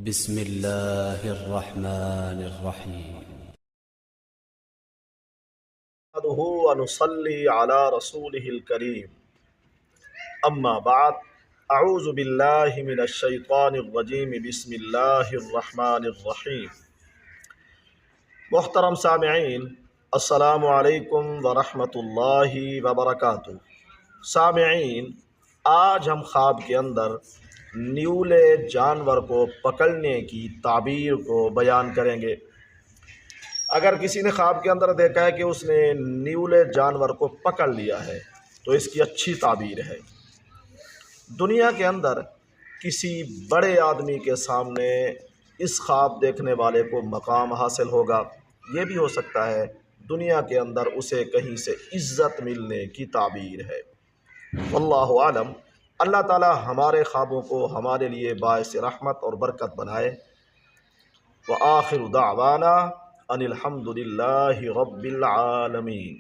بسم الله الرحمن الرحيم. نحمده ونصلي على رسوله الكريم اما بعد اعوذ باللہ من الشیطان الرجیم بسم اللہ الرحمن الرحیم۔ محترم سامعین، السلام علیکم ورحمۃ اللہ وبرکاتہ۔ سامعین، آج ہم خواب کے اندر نیولے جانور کو پکڑنے کی تعبیر کو بیان کریں گے۔ اگر کسی نے خواب کے اندر دیکھا ہے کہ اس نے نیولے جانور کو پکڑ لیا ہے تو اس کی اچھی تعبیر ہے۔ دنیا کے اندر کسی بڑے آدمی کے سامنے اس خواب دیکھنے والے کو مقام حاصل ہوگا۔ یہ بھی ہو سکتا ہے دنیا کے اندر اسے کہیں سے عزت ملنے کی تعبیر ہے۔ واللہ عالم۔ اللہ تعالی ہمارے خوابوں کو ہمارے لیے باعث رحمت اور برکت بنائے۔ وآخر دعوانا ان الحمد للہ رب العالمین۔